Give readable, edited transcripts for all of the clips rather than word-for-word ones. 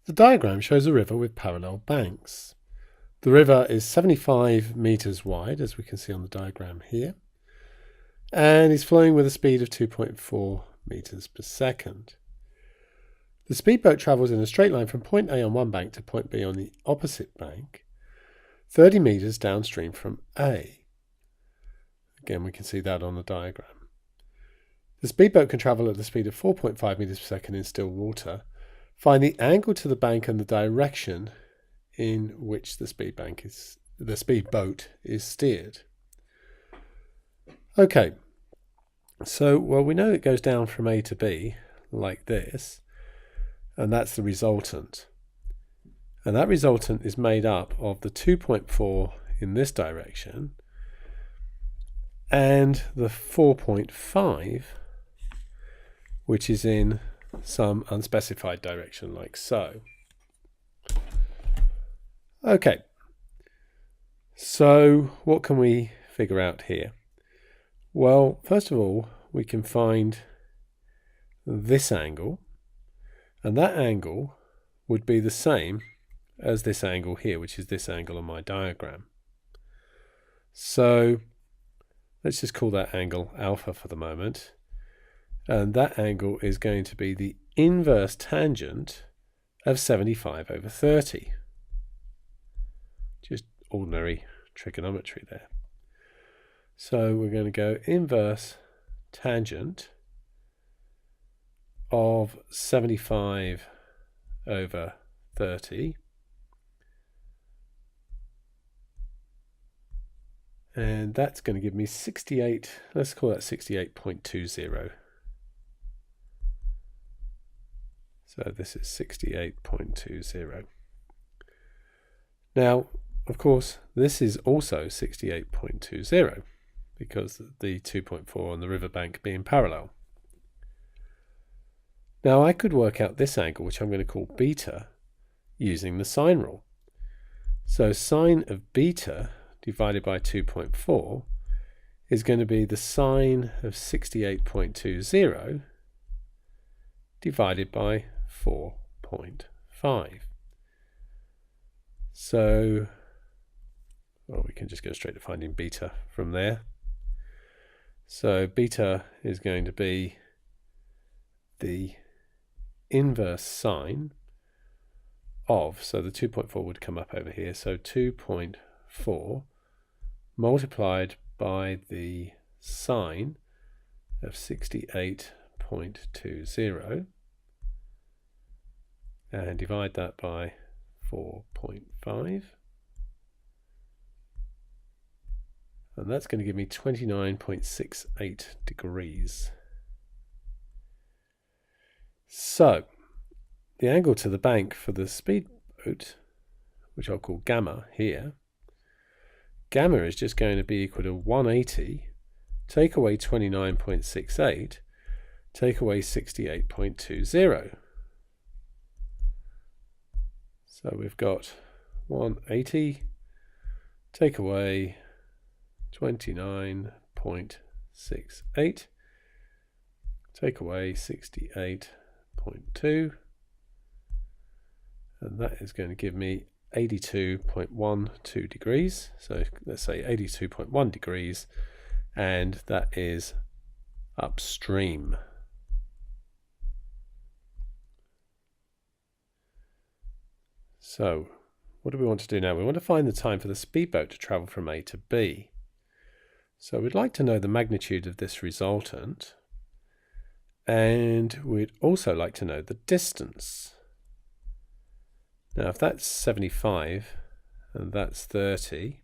The diagram shows a river with parallel banks. The river is 75 meters wide, as we can see on the diagram here, and is flowing with a speed of 2.4 meters per second. The speedboat travels in a straight line from point A on one bank to point B on the opposite bank, 30 meters downstream from A. Again, we can see that on the diagram. The speedboat can travel at the speed of 4.5 meters per second in still water. Find the angle to the bank and the direction in which the speedboat is steered. Okay, so we know it goes down from A to B like this, and that's the resultant. And that resultant is made up of the 2.4 in this direction and the 4.5, which is in some unspecified direction like so. Okay, so what can we figure out here? Well, first of all, we can find this angle, and that angle would be the same as this angle here, which is this angle on my diagram. So let's just call that angle alpha for the moment. And that angle is going to be the inverse tangent of 75 over 30. Just ordinary trigonometry there. So we're going to go inverse tangent of 75 over 30. And that's going to give me 68, let's call that 68.20. So this is 68.20. Now, of course, this is also 68.20 because the 2.4 on the riverbank being parallel. Now I could work out this angle, which I'm going to call beta, using the sine rule. So sine of beta divided by 2.4 is going to be the sine of 68.20 divided by 4.5. So, well, we can just go straight to finding beta from there. So beta is going to be the inverse sine of, so the 2.4 would come up over here, so 2.4 multiplied by the sine of 68.20 and divide that by 4.5, and that's going to give me 29.68 degrees. So the angle to the bank for the speedboat, which I'll call gamma here, gamma is just going to be equal to 180, take away 29.68, take away 68.20. So we've got 180, take away 29.68, take away 68.2, and that is going to give me 82.12 degrees. So let's say 82.1 degrees, and that is upstream. So what do we want to do now? We want to find the time for the speedboat to travel from A to B. So we'd like to know the magnitude of this resultant, and we'd also like to know the distance. Now if that's 75 and that's 30,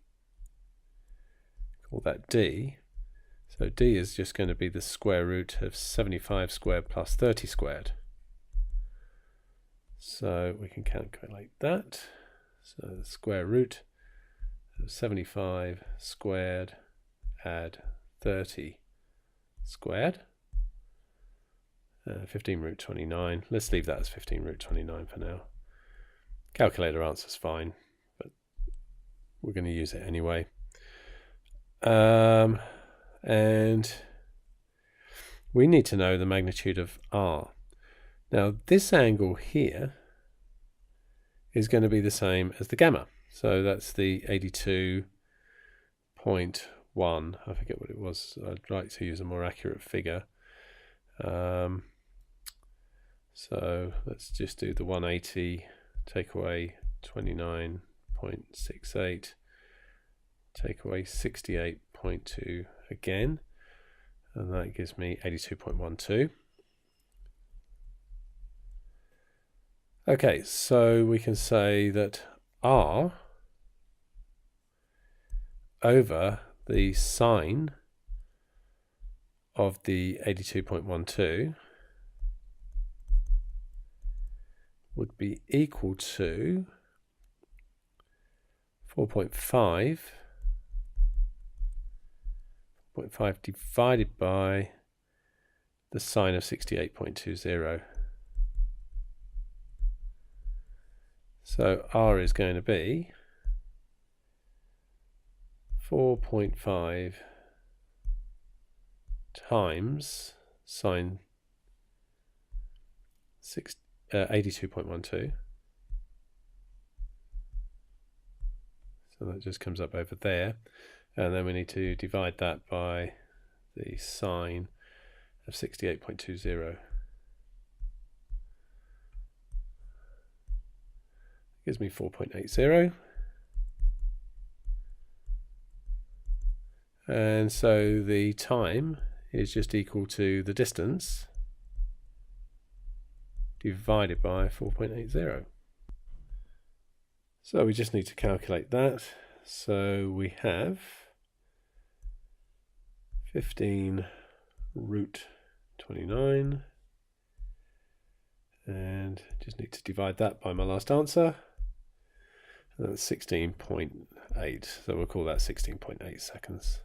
call that D. So D is just going to be the square root of 75 squared plus 30 squared. So we can calculate that. So the square root of 75 squared add 30 squared. 15 root 29. Let's leave that as 15 root 29 for now. Calculator answer's fine, but we're going to use it anyway. And we need to know the magnitude of R. Now this angle here is going to be the same as the gamma. So that's the 82.1. I forget what it was. I'd like to use a more accurate figure. So let's just do the 180, take away 29.68, take away 68.2 again, and that gives me 82.12. Okay, so we can say that R over the sine of the 82.12 would be equal to 4.5 divided by the sine of 68.20. So R is going to be 4.5 times sine 82.12. So that just comes up over there, and then we need to divide that by the sine of 68.20. Gives me 4.80. And so the time is just equal to the distance divided by 4.80. So we just need to calculate that. So we have 15 root 29, and just need to divide that by my last answer. And that's 16.8, so we'll call that 16.8 seconds.